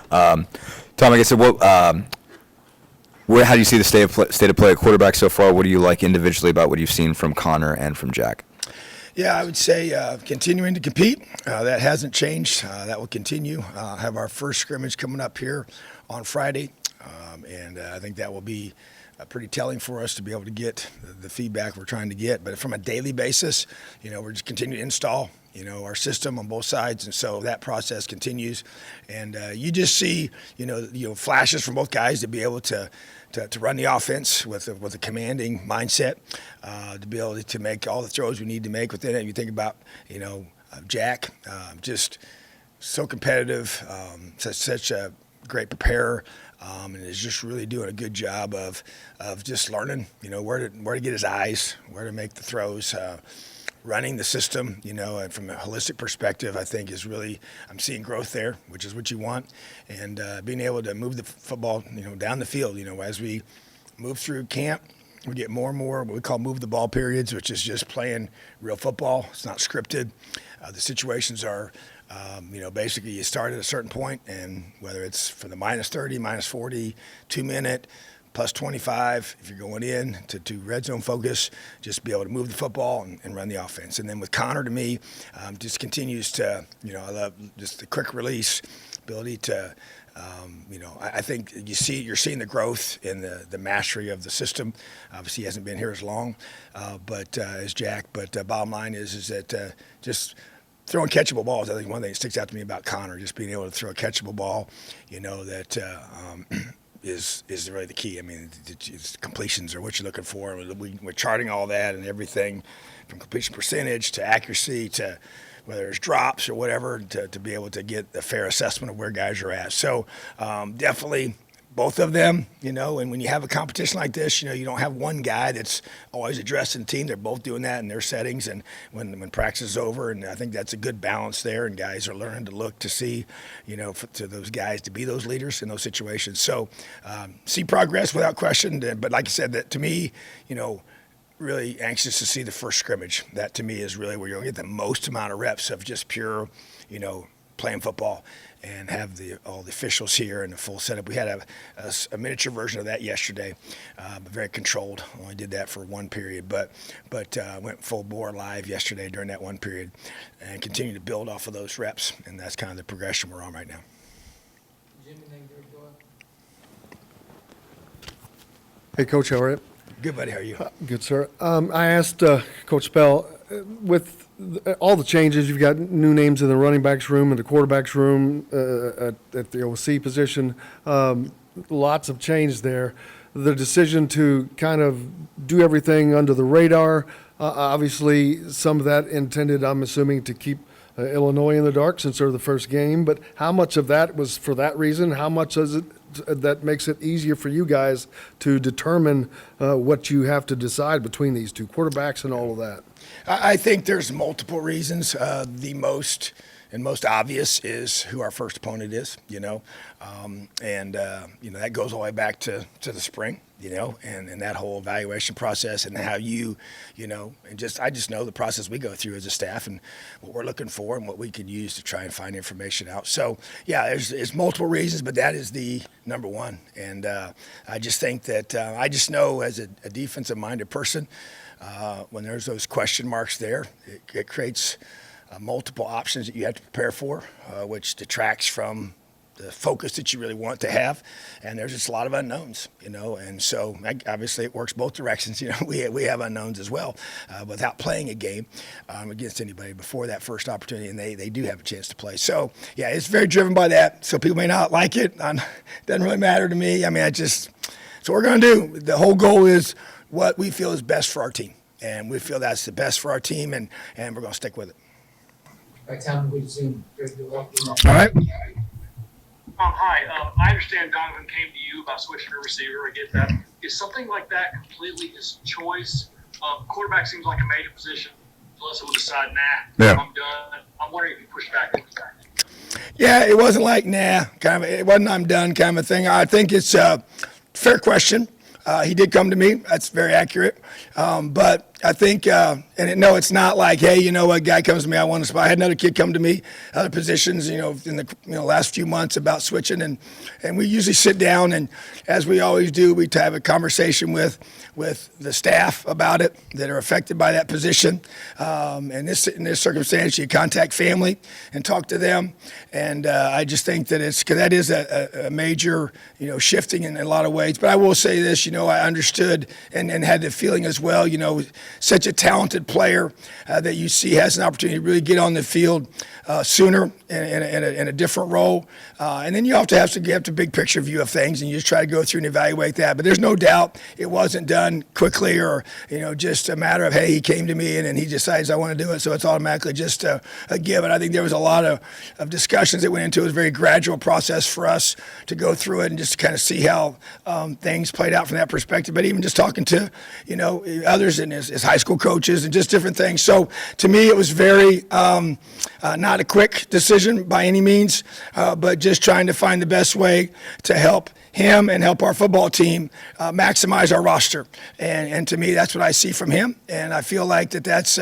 Tom, like I said, how do you see the state of play at quarterback so far? What do you like individually about what you've seen from Connor and from Jack? Yeah, I would say continuing to compete. That hasn't changed. That will continue. Have our first scrimmage coming up here on Friday, and I think that will be pretty telling for us to be able to get the feedback we're trying to get. But from a daily basis, we're just continuing to install, our system on both sides, and so that process continues. And you just see, flashes from both guys to be able to run the offense with a commanding mindset, to be able to make all the throws we need to make within it. You think about, Jack, just so competitive, such a great preparer, and is just really doing a good job of just learning, where to get his eyes, where to make the throws. Running the system, and from a holistic perspective, I think is really, I'm seeing growth there, which is what you want, and being able to move the football, down the field. As we move through camp, we get more and more what we call move the ball periods, which is just playing real football. It's not scripted. The situations are, basically you start at a certain point, and whether it's from the -30, -40, 2-minute, plus 25, if you're going in to red zone focus, just be able to move the football and run the offense. And then with Connor, to me, just continues to, I love just the quick release, ability to, I think you're seeing the growth in the mastery of the system. Obviously, he hasn't been here as long, but as Jack. But bottom line is that just throwing catchable balls, I think one thing that sticks out to me about Connor, just being able to throw a catchable ball, that is really the key. I mean, completions are what you're looking for. We're charting all that and everything from completion percentage to accuracy to whether it's drops or whatever to be able to get a fair assessment of where guys are at. So definitely both of them, and when you have a competition like this, you don't have one guy that's always addressing the team. They're both doing that in their settings and when practice is over, and I think that's a good balance there, and guys are learning to look to see, to those guys to be those leaders in those situations. So see progress without question, but like I said, that to me, really anxious to see the first scrimmage. That to me is really where you'll get the most amount of reps of just pure, playing football, and have all the officials here and the full setup. We had a miniature version of that yesterday, but very controlled. Only did that for one period, but went full bore live yesterday during that one period, and continue to build off of those reps, and that's kind of the progression we're on right now. Jim, anything to go up? Hey, Coach, how are you? Good, buddy. How are you? Good, sir. I asked Coach Bell, with all the changes, you've got new names in the running backs room and the quarterbacks room at the OC position. Lots of change there. The decision to kind of do everything under the radar, obviously some of that intended, I'm assuming, to keep Illinois in the dark since they're the first game. But how much of that was for that reason? How much is it that makes it easier for you guys to determine what you have to decide between these two quarterbacks and all of that? I think there's multiple reasons. The most obvious is who our first opponent is, and that goes all the way back to the spring, and that whole evaluation process and how I just know the process we go through as a staff and what we're looking for and what we can use to try and find information out. So yeah, there's multiple reasons, but that is the number one. And I just think that I just know as a defensive-minded person, when there's those question marks there, it creates multiple options that you have to prepare for, which detracts from the focus that you really want to have. And there's just a lot of unknowns, and so obviously it works both directions. We have unknowns as well without playing a game against anybody before that first opportunity, and they do have a chance to play. So yeah, it's very driven by that. So people may not like it. Doesn't really matter to me. I mean, so what we're going to do, the whole goal is what we feel is best for our team. And we feel that's the best for our team, and we're going to stick with it. All right, Tom, we Zoom. All right. Hi. I understand Donovan came to you about switching to receiver. I get that. Is something like that completely his choice? Quarterback seems like a major position. Unless it will decide, Yeah. I'm done. I'm wondering if you push back. Yeah, it wasn't like, it wasn't I'm done kind of thing. I think it's a fair question. He did come to me. That's very accurate. But I think, no, it's not like, hey, you know what, guy comes to me, I want to spot. I had another kid come to me, other positions, in the last few months about switching, and we usually sit down, and as we always do, we have a conversation with the staff about it that are affected by that position. In this circumstance, you contact family and talk to them, and I just think that because that is a major, shifting in a lot of ways. But I will say this, I understood and had the feeling as well, such a talented player that you see has an opportunity to really get on the field sooner in a different role. And then you have to have the big picture view of things, and you just try to go through and evaluate that. But there's no doubt it wasn't done quickly or, just a matter of, hey, he came to me and he decides I want to do it, so it's automatically just a given. I think there was a lot of discussions that went into it. It was a very gradual process for us to go through it and just to kind of see how things played out from that perspective. But even just talking to, others in his high school coaches and just different things. So to me, it was very not a quick decision by any means, but just trying to find the best way to help him and help our football team maximize our roster. And to me, that's what I see from him. And I feel like that's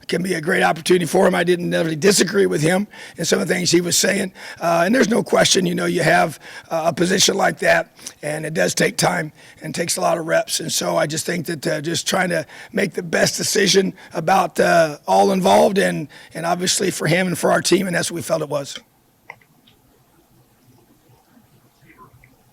can be a great opportunity for him. I didn't really disagree with him in some of the things he was saying. And there's no question, you have a position like that, and it does take time and takes a lot of reps. And so I just think that just trying to make the best decision about all involved and obviously for him and for our team, and that's what we felt it was.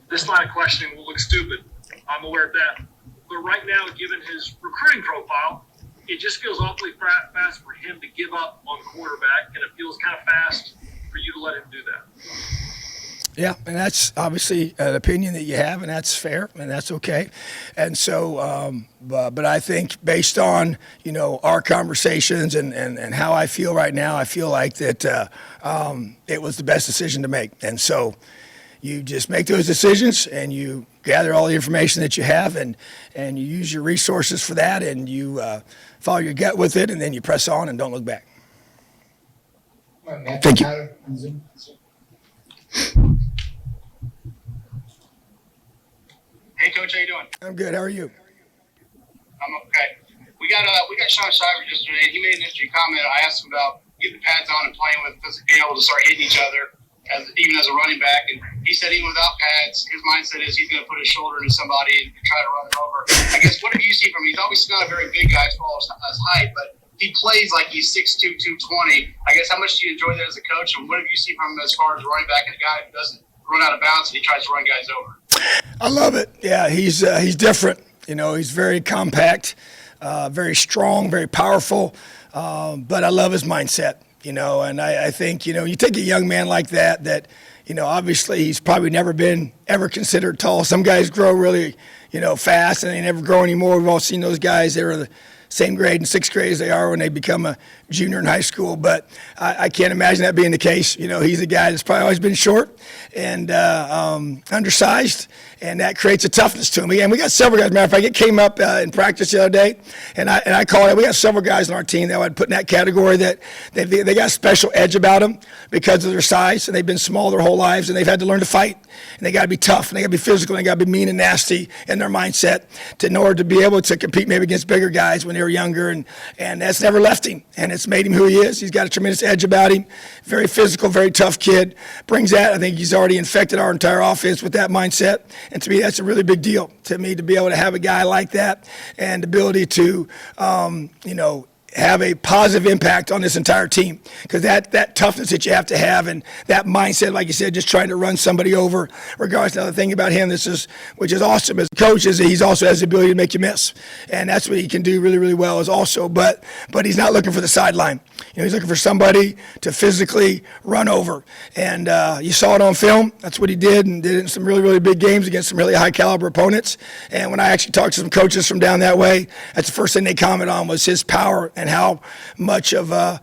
This line of questioning will look stupid. I'm aware of that. But right now, given his recruiting profile, it just feels awfully fast for him to give up on quarterback, and it feels kind of fast for you to let him do that. Yeah, and that's obviously an opinion that you have, and that's fair, and that's okay. And so, but I think based on, our conversations and how I feel right now, I feel like that it was the best decision to make. And so you just make those decisions and you gather all the information that you have and you use your resources for that, and you follow your gut with it, and then you press on and don't look back. Thank you. Hey, Coach, how you doing? I'm good. How are you? I'm okay. We got Shaun Shivers yesterday. He made an interesting comment. I asked him about getting the pads on and playing with, being able to start hitting each other, even as a running back. And he said even without pads, his mindset is he's going to put his shoulder into somebody and try to run it over. I guess, what have you seen from him? He's obviously not a very big guy as far as height, but he plays like he's 6'2", 220. I guess, how much do you enjoy that as a coach? And what have you seen from him as far as running back and a guy who doesn't run out of bounds and he tries to run guys over? I love it. Yeah, he's different. He's very compact, very strong, very powerful. But I love his mindset. And I think, you take a young man like that, obviously he's probably never been ever considered tall. Some guys grow really, fast and they never grow anymore. We've all seen those guys. They were the same grade in sixth grade as they are when they become a junior in high school. But I can't imagine that being the case. He's a guy that's probably always been short and undersized, and that creates a toughness to him. And we got several guys. Matter of fact, it came up in practice the other day, and I call it. We got several guys on our team that would put in that category that they got a special edge about them because of their size, and they've been small their whole lives, and they've had to learn to fight, and they got to be tough, and they got to be physical, and they got to be mean and nasty in their mindset in order to be able to compete maybe against bigger guys when they were younger, and that's never left him, and it's made him who he is. He's got a tremendous edge about him. Very physical, very tough kid. Brings that. I think he's already infected our entire offense with that mindset, and to me, that's a really big deal to me to be able to have a guy like that and the ability to, have a positive impact on this entire team, because that toughness that you have to have and that mindset, like you said, just trying to run somebody over, regardless. Another thing about him, which is awesome as a coach, is that he's also has the ability to make you miss, and that's what he can do really, really well. Is also, but he's not looking for the sideline. He's looking for somebody to physically run over, and you saw it on film. That's what he did, and did it in some really, really big games against some really high caliber opponents. And when I actually talked to some coaches from down that way, that's the first thing they comment on was his power and how much of a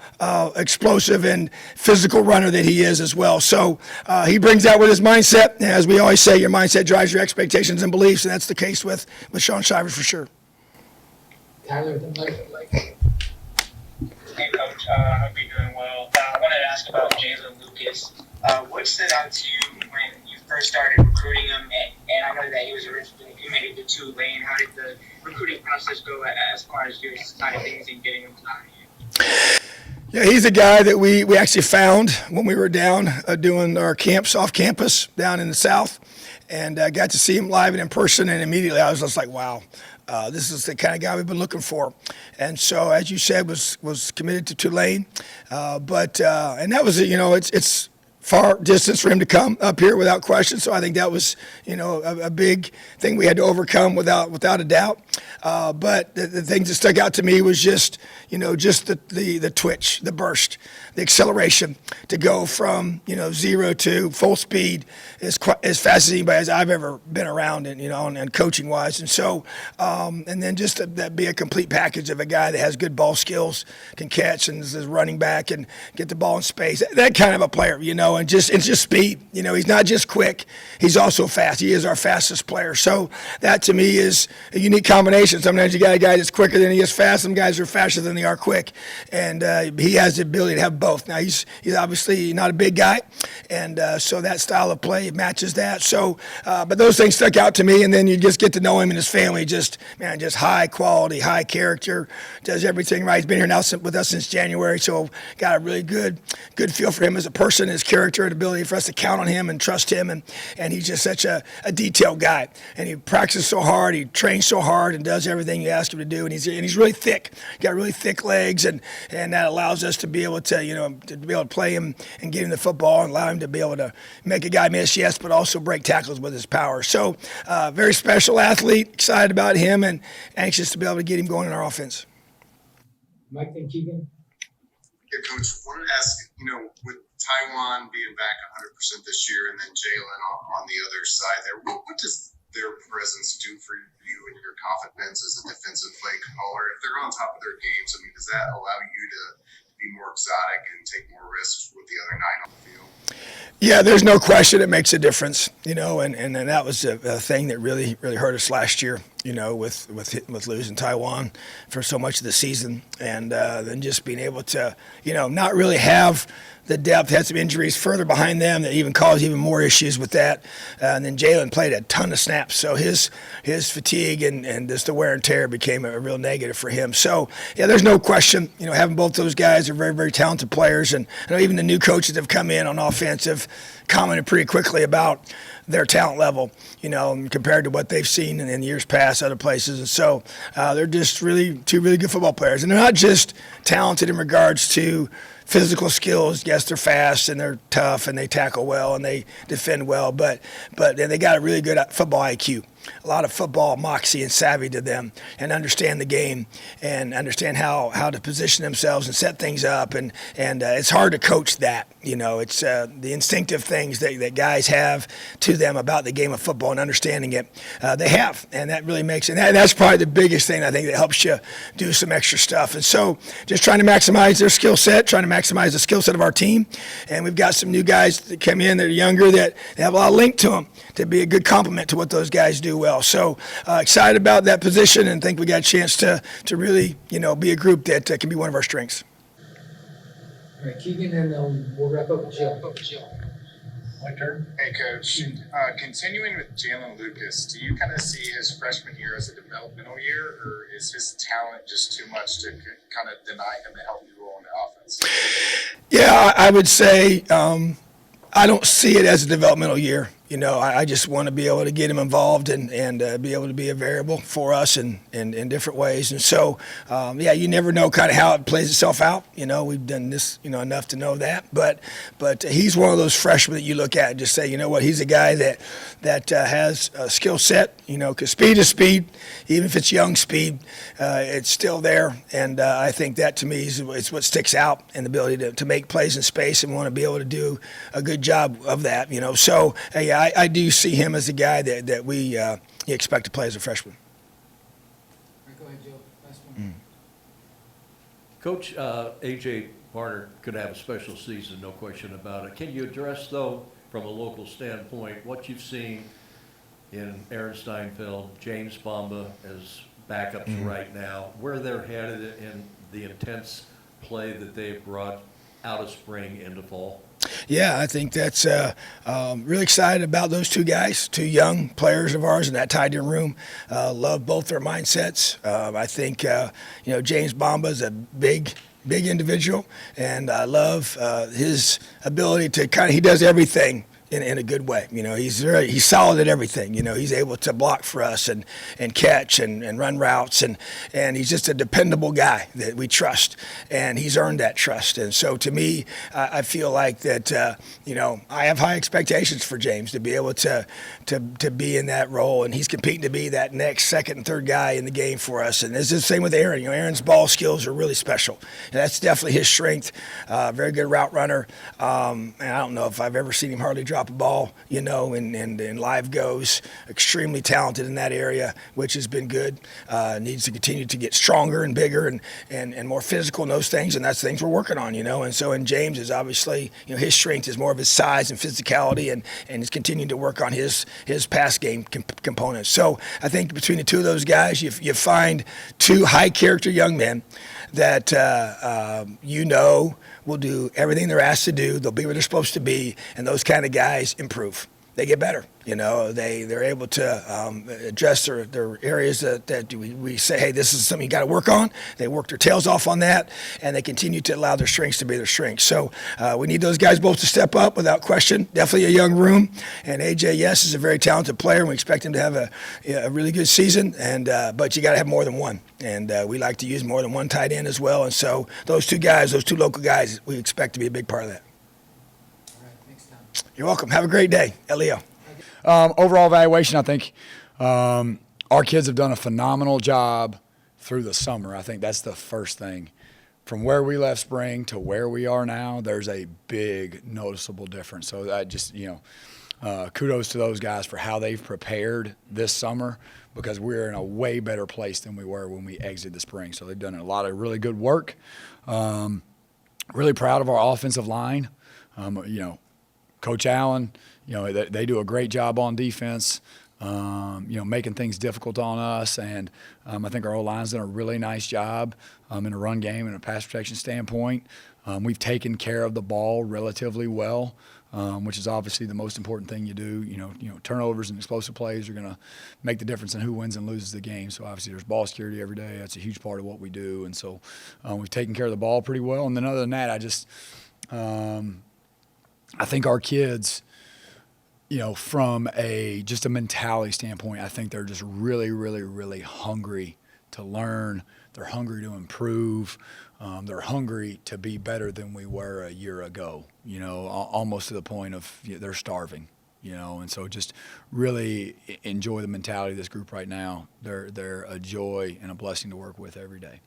explosive and physical runner that he is as well. So he brings that with his mindset. And as we always say, your mindset drives your expectations and beliefs, and that's the case with Shaun Shivers for sure. Tyler, Hey, Coach. I hope you're doing well. I wanted to ask about Jalen Lucas. What stood out to you when you first started recruiting him, and I know that he was originally committed to Tulane. How did the recruiting process go as far as your side of things and getting him to IIU? Yeah, he's a guy that we actually found when we were down doing our camps off campus down in the South, and got to see him live and in person, and immediately I was just like, wow. This is the kind of guy we've been looking for, and so as you said, was committed to Tulane, and that was it's far distance for him to come up here without question. So I think that was a big thing we had to overcome without a doubt. But the things that stuck out to me was just the twitch, the burst, the acceleration to go from 0 to full speed as fast as anybody I've ever been around, and coaching wise. And so and then just that be a complete package of a guy that has good ball skills, can catch, and is running back and get the ball in space. That kind of a player, and just speed. He's not just quick; he's also fast. He is our fastest player. So that to me is a unique combination. Sometimes you got a guy that's quicker than he is fast. Some guys are faster than they are quick, and he has the ability to have both. Now he's obviously not a big guy, and so that style of play matches that. So, but those things stuck out to me, and then you just get to know him and his family. Just high quality, high character, does everything right. He's been here now with us since January, so got a really good feel for him as a person, his character, and ability for us to count on him and trust him, and he's just such a detailed guy, and he practices so hard, he trains so hard, and does everything you ask him to do, and he's really thick, got really thick legs, and that allows us to be able to to be able to play him and get him the football and allow him to be able to make a guy miss, yes, but also break tackles with his power. So very special athlete, excited about him, and anxious to be able to get him going in our offense. Mike and Keegan. Yeah, Coach, wanted to ask, with Taiwan being back 100% this year and then Jalen on the other side there, what does their presence do for you and your confidence as a defensive play caller? If they're on top of their games, does that allow you to be more exotic and take more risks with the other 9 on the field? Yeah, there's no question it makes a difference, and that was a thing that really hurt us last year, with losing Taiwan for so much of the season, and then just being able to, not really have the depth, had some injuries further behind them that even caused even more issues with that. And then Jalen played a ton of snaps, so his fatigue and just the wear and tear became a real negative for him. So, yeah, there's no question, having both those guys are very, very talented players. And I know even the new coaches that have come in on offense have commented pretty quickly about their talent level, compared to what they've seen in years past other places. And so they're just two really good football players. And they're not just talented in regards to physical skills. Yes, they're fast and they're tough and they tackle well and they defend well, but they got a really good football IQ. A lot of football moxie and savvy to them, and understand the game and understand how to position themselves and set things up. And it's hard to coach that. It's the instinctive things that guys have to them about the game of football and understanding it. They have, and that really makes it. And that's probably the biggest thing I think that helps you do some extra stuff. And so just trying to maximize their skill set, trying to maximize the skill set of our team. And we've got some new guys that come in that are younger that have a lot of link to them to be a good complement to what those guys do well. So excited about that position, and think we got a chance to really be a group that can be one of our strengths. All right, Keegan, and we'll wrap up with Jill. My turn. Hey, Coach. Continuing with Jalen Lucas, do you kind of see his freshman year as a developmental year, or is his talent just too much to kind of deny him a healthy role in the offense? Yeah, I would say I don't see it as a developmental year. I just want to be able to get him involved and be able to be a variable for us in different ways. And so, you never know kind of how it plays itself out. We've done this, enough to know that. But he's one of those freshmen that you look at and just say, he's a guy that has a skill set, because speed is speed. Even if it's young speed, it's still there. And I think that to me is what sticks out, and the ability to make plays in space and want to be able to do a good job of that, So, I do see him as a guy that we expect to play as a freshman. All right, go ahead, Jill. Last one. Coach, A.J. Barner could have a special season, no question about it. Can you address, though, from a local standpoint, what you've seen in Aaron Steinfeld, James Bamba as backups right now, where they're headed in the intense play that they've brought out of spring into fall? Yeah, I think that's really excited about those two guys, two young players of ours in that tight end room. Love both their mindsets. I think James Bamba is a big individual, and I love his ability to he does everything in a good way. He's solid at everything. He's able to block for us and catch and run routes, and he's just a dependable guy that we trust, and he's earned that trust. And so to me, I feel like that I have high expectations for James to be able to be in that role, and he's competing to be that next second and third guy in the game for us. And it's the same with Aaron. Aaron's ball skills are really special, and that's definitely his strength. Very good route runner, and I don't know if I've ever seen him hardly drop a ball, and live goes. Extremely talented in that area, which has been good. Needs to continue to get stronger and bigger and more physical in those things, and that's things we're working on, And so, James is obviously, his strength is more of his size and physicality, and he's continuing to work on his pass game components. So I think between the two of those guys, you find two high character young men that will do everything they're asked to do. They'll be where they're supposed to be, and those kind of guys improve. They get better. They're able to address their areas that we say, hey, this is something you got to work on. They work their tails off on that, and they continue to allow their strengths to be their strengths. So we need those guys both to step up without question. Definitely a young room, and AJ, yes, is a very talented player, and we expect him to have a really good season. And but you got to have more than one, and we like to use more than one tight end as well. And so those two guys, those two local guys, we expect to be a big part of that. All right, thanks, Tom. You're welcome. Have a great day, Leo. Overall evaluation, I think our kids have done a phenomenal job through the summer. I think that's the first thing. From where we left spring to where we are now, there's a big noticeable difference. So that just, kudos to those guys for how they've prepared this summer, because we're in a way better place than we were when we exited the spring. So they've done a lot of really good work. Really proud of our offensive line. Coach Allen, they do a great job on defense, making things difficult on us. And I think our O-line's done a really nice job in a run game and a pass protection standpoint. We've taken care of the ball relatively well, which is obviously the most important thing you do. Turnovers and explosive plays are going to make the difference in who wins and loses the game. So obviously there's ball security every day. That's a huge part of what we do. And so we've taken care of the ball pretty well. And then other than that, I think our kids, from just a mentality standpoint, I think they're just really, really, really hungry to learn. They're hungry to improve. They're hungry to be better than we were a year ago, almost to the point of they're starving, and so just really enjoy the mentality of this group right now. They're a joy and a blessing to work with every day.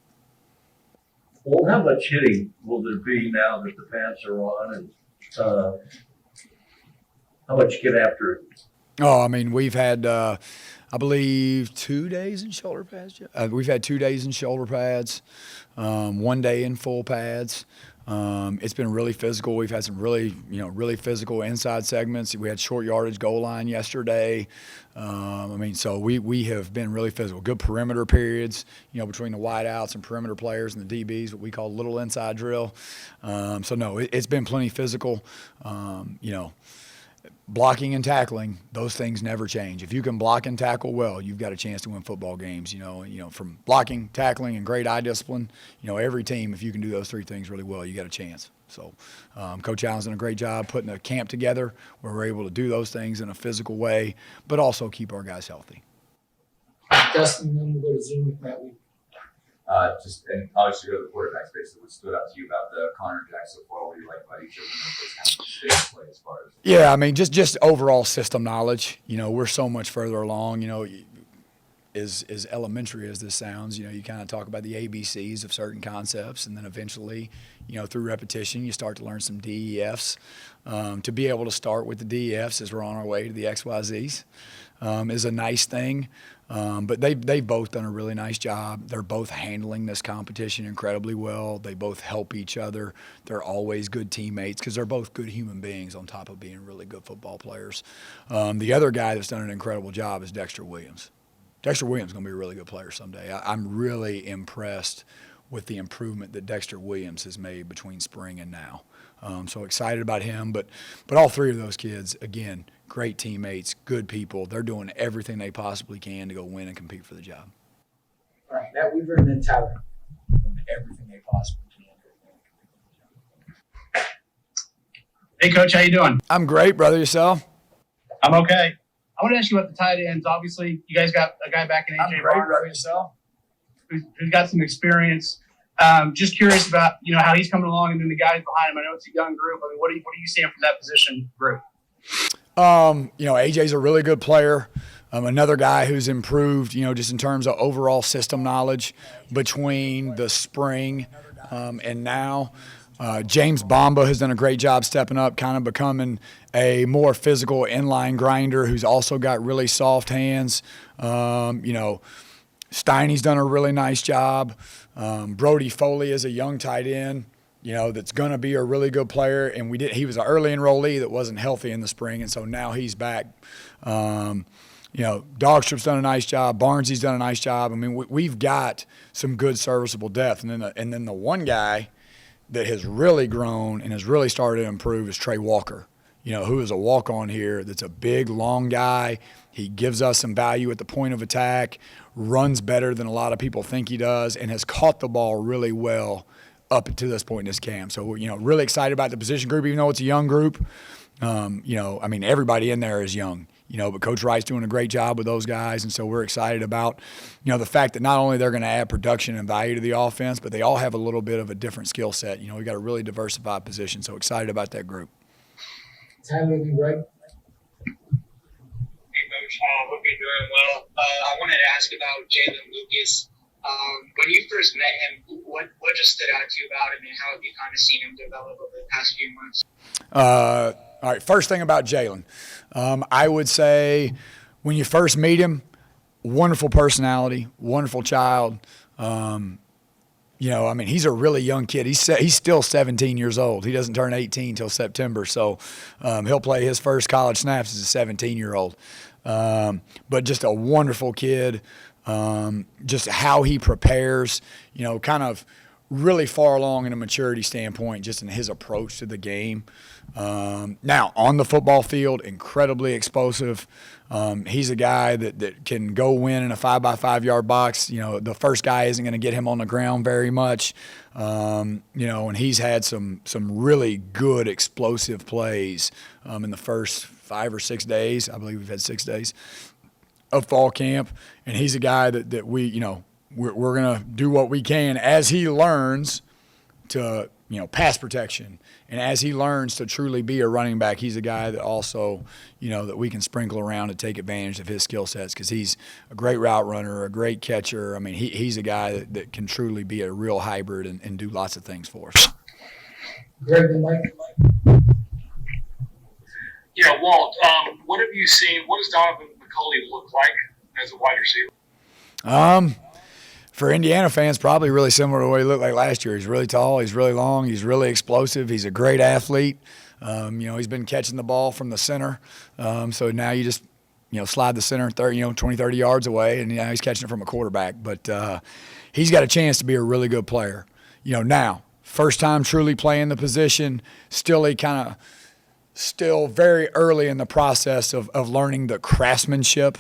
Well, how much hitting will there be now that the pads are on, and how much you get after it? Oh, I mean, we've had, I believe, 2 days in shoulder pads. We've had 2 days in shoulder pads, 1 day in full pads. It's been really physical. We've had some really physical inside segments. We had short yardage goal line yesterday. So we have been really physical. Good perimeter periods, between the wideouts and perimeter players and the DBs, what we call little inside drill. It's been plenty physical. Blocking and tackling, those things never change. If you can block and tackle well, you've got a chance to win football games. From blocking, tackling, and great eye discipline, every team, if you can do those three things really well, you got a chance. So Coach Allen's done a great job putting a camp together where we're able to do those things in a physical way, but also keep our guys healthy. Dustin, then we'll go to Zoom with Matt Week. And obviously go to the quarterback space. What stood out to you about the Connor and Jack so far? What do you like about each of them? Those play as far as yeah, I mean, just overall system knowledge. We're so much further along. As elementary as this sounds, you kind of talk about the ABCs of certain concepts, and then eventually, through repetition, you start to learn some DEFs. To be able to start with the DEFs as we're on our way to the XYZs is a nice thing. But they've both done a really nice job. They're both handling this competition incredibly well. They both help each other. They're always good teammates because they're both good human beings on top of being really good football players. The other guy that's done an incredible job is Dexter Williams. Dexter Williams is going to be a really good player someday. I'm really impressed with the improvement that Dexter Williams has made between spring and now. So excited about him. But all three of those kids, again, great teammates, good people. They're doing everything they possibly can to go win and compete for the job. All right, Matt Weaver and then Tyler. Doing everything they possibly can. Hey, Coach, how you doing? I'm great, brother. Yourself? I'm okay. I want to ask you about the tight ends. Obviously, you guys got a guy back in AJ Barber Yourself? who's got some experience. Just curious about how he's coming along, and then the guys behind him. I know it's a young group. I mean, what are you seeing from that position group? AJ's a really good player. Another guy who's improved, just in terms of overall system knowledge between the spring and now. James Bamba has done a great job stepping up, kind of becoming a more physical inline grinder who's also got really soft hands. Steiny's done a really nice job. Brody Foley is a young tight end, that's going to be a really good player. And he was an early enrollee that wasn't healthy in the spring, and so now he's back. Dogstrip's done a nice job. Barnesy's done a nice job. I mean, we've got some good serviceable depth. And then the one guy that has really grown and has really started to improve is Trey Walker, who is a walk-on here that's a big, long guy. He gives us some value at the point of attack, runs better than a lot of people think he does, and has caught the ball really well up to this point in this camp. So, really excited about the position group, even though it's a young group. Everybody in there is young. But Coach Wright's doing a great job with those guys, and so we're excited about, the fact that not only they're going to add production and value to the offense, but they all have a little bit of a different skill set. We've got a really diversified position, so excited about that group. Tyler and Greg. Hey, Coach. Hope you're doing well. I wanted to ask about Jalen Lucas. When you first met him, what just stood out to you about him, and how have you kind of seen him develop over the past few months? All right, first thing about Jalen. I would say when you first meet him, wonderful personality, wonderful child. He's a really young kid. He's still 17 years old. He doesn't turn 18 until September, so he'll play his first college snaps as a 17-year-old. But just a wonderful kid. Just how he prepares, kind of really far along in a maturity standpoint, just in his approach to the game. Now, on the football field, incredibly explosive. He's a guy that can go win in a 5x5 yard box. The first guy isn't going to get him on the ground very much. And he's had some really good explosive plays in the first 5 or 6 days. I believe we've had 6 days of fall camp. And he's a guy that we're going to do what we can as he learns to, pass protection. And as he learns to truly be a running back, he's a guy that also, that we can sprinkle around to take advantage of his skill sets, because he's a great route runner, a great catcher. I mean, he's a guy that can truly be a real hybrid and do lots of things for us. Greg and Mike. Yeah, Walt, what have you seen? What does Donaven McCulley look like as a wide receiver? For Indiana fans, probably really similar to what he looked like last year. He's really tall, he's really long, he's really explosive, he's a great athlete. He's been catching the ball from the center. So now you just, slide the center 20, 30 yards away, and he's catching it from a quarterback. But he's got a chance to be a really good player. Now, first time truly playing the position, still very early in the process of learning the craftsmanship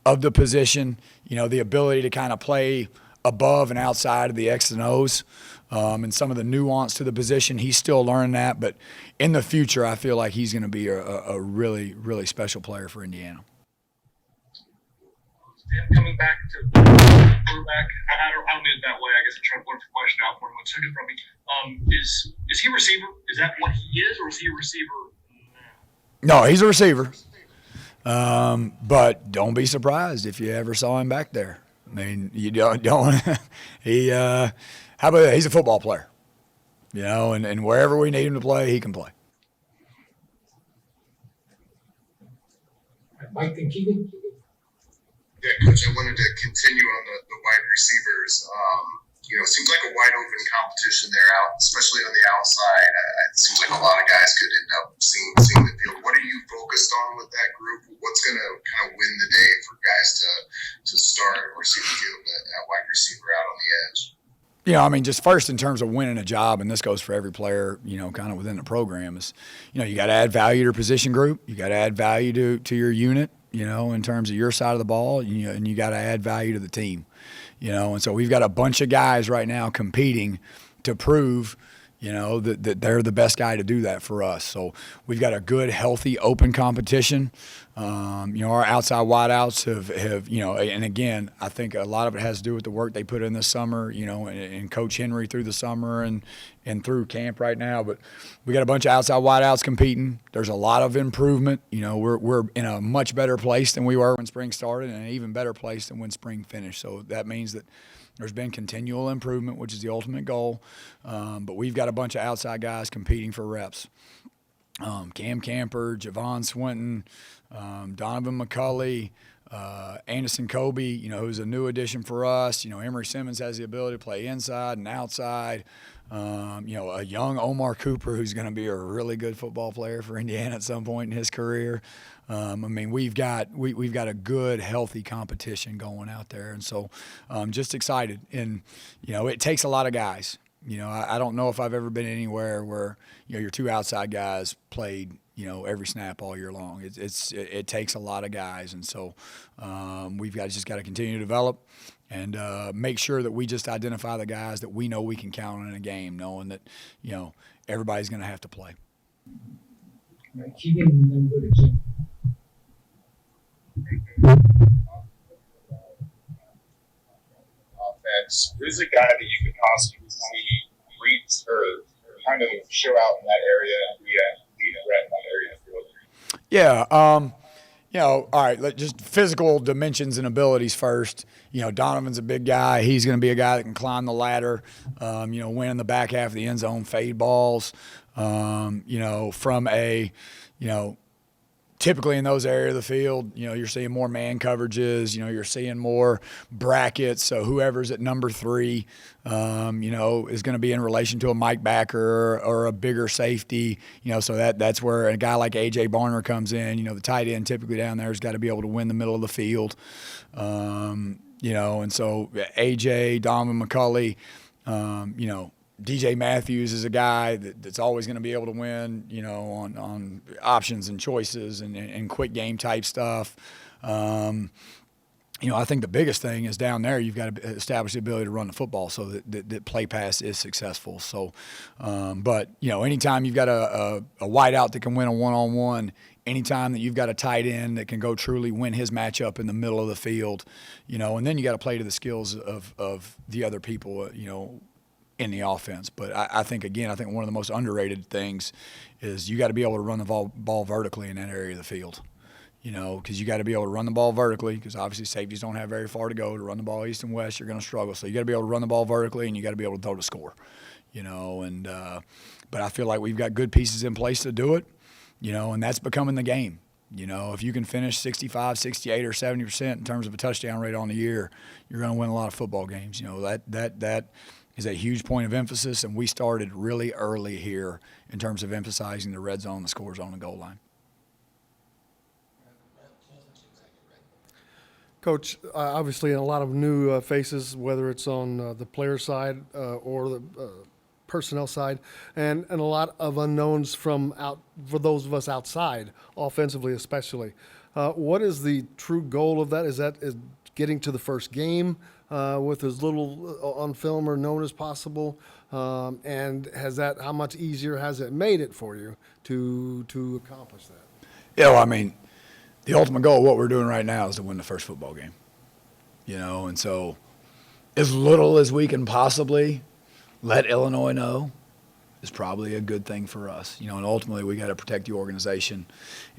of the position, the ability to kind of play above and outside of the X and O's, and some of the nuance to the position. He's still learning that, but in the future, I feel like he's going to be a really, really special player for Indiana. Coming back to quarterback, I don't mean it that way. I guess I'm trying to blurt the question out for him. One second from me. Is he a receiver? Is that what he is, or is he a receiver now? No, he's a receiver. But don't be surprised if you ever saw him back there. I mean, you don't how about that? He's a football player, and wherever we need him to play, he can play. Mike and Keegan. Yeah, Coach, I wanted to continue on the wide receivers. It seems like a wide open competition there, especially on the outside. It seems like a lot of guys could end up seeing the field. What are you focused on with that group? What's going to kind of win the day for guys to start or see the field at wide receiver out on the edge? I mean, just first in terms of winning a job, and this goes for every player, kind of within the program, is, you got to add value to your position group. You got to add value to your unit, in terms of your side of the ball, and you got to add value to the team, And so we've got a bunch of guys right now competing to prove, that they're the best guy to do that for us. So we've got a good, healthy, open competition. Our outside wideouts have, and again, I think a lot of it has to do with the work they put in this summer, and Coach Henry through the summer and through camp right now. But we got a bunch of outside wideouts competing. There's a lot of improvement. We're in a much better place than we were when spring started, and an even better place than when spring finished. So that means that there's been continual improvement, which is the ultimate goal. But we've got a bunch of outside guys competing for reps. Cam Camper, Javon Swinton, Donaven McCulley, Anderson Kobe, who's a new addition for us. Emory Simmons has the ability to play inside and outside. A young Omar Cooper who's going to be a really good football player for Indiana at some point in his career. We've got a good, healthy competition going out there, and so I'm just excited. And it takes a lot of guys. I don't know if I've ever been anywhere where your two outside guys played every snap all year long. It takes a lot of guys, and so we've just got to continue to develop and make sure that we just identify the guys that we know we can count on in a game, knowing that everybody's going to have to play. All right, Keegan, and then go to Jim. Offense, who's a guy that you could possibly see reach or kind of show out in that area and be a threat in that area of the field? Yeah. All right, just physical dimensions and abilities first. Donovan's a big guy. He's going to be a guy that can climb the ladder, win in the back half of the end zone, fade balls, from a, typically in those areas of the field, you're seeing more man coverages, you're seeing more brackets. So whoever's at number 3, is going to be in relation to a Mike Backer or a bigger safety, so that's where a guy like A.J. Barner comes in. The tight end typically down there has got to be able to win the middle of the field. And so A.J., Donovan McCulley, DJ Matthews is a guy that's always going to be able to win, on options and choices and quick game type stuff. I think the biggest thing is down there you've got to establish the ability to run the football so that play pass is successful. So, but anytime you've got a wideout that can win a one-on-one, anytime that you've got a tight end that can go truly win his matchup in the middle of the field, and then you got to play to the skills of the other people, in the offense. But I think one of the most underrated things is you got to be able to run the ball vertically in that area of the field, because you got to be able to run the ball vertically, because obviously safeties don't have very far to go. To run the ball east and west, you're going to struggle. So you got to be able to run the ball vertically, and you got to be able to throw to score, but I feel like we've got good pieces in place to do it, and that's becoming the game. If you can finish 65, 68, or 70% in terms of a touchdown rate on the year, you're going to win a lot of football games. That is a huge point of emphasis, and we started really early here in terms of emphasizing the red zone, the scores on the goal line. Coach, obviously a lot of new faces, whether it's on the player side or the personnel side, and a lot of unknowns for those of us outside, offensively especially. What is the true goal of that? Is getting to the first game with as little on film or known as possible? And how much easier has it made it for you to accomplish that? The ultimate goal of what we're doing right now is to win the first football game. And so as little as we can possibly let Illinois know is probably a good thing for us. And ultimately we got to protect the organization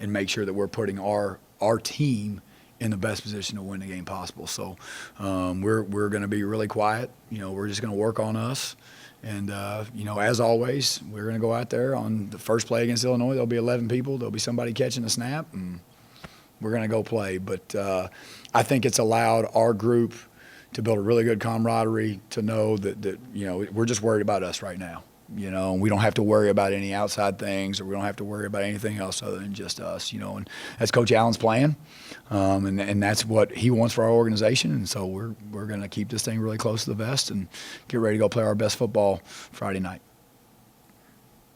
and make sure that we're putting our team in the best position to win the game possible. So we're going to be really quiet. We're just going to work on us. And, as always, we're going to go out there on the first play against Illinois. There'll be 11 people. There'll be somebody catching the snap, and we're going to go play. But I think it's allowed our group to build a really good camaraderie, to know that we're just worried about us right now. and we don't have to worry about any outside things, or we don't have to worry about anything else other than just us, and that's Coach Allen's plan, and that's what he wants for our organization, and so we're going to keep this thing really close to the vest and get ready to go play our best football Friday night.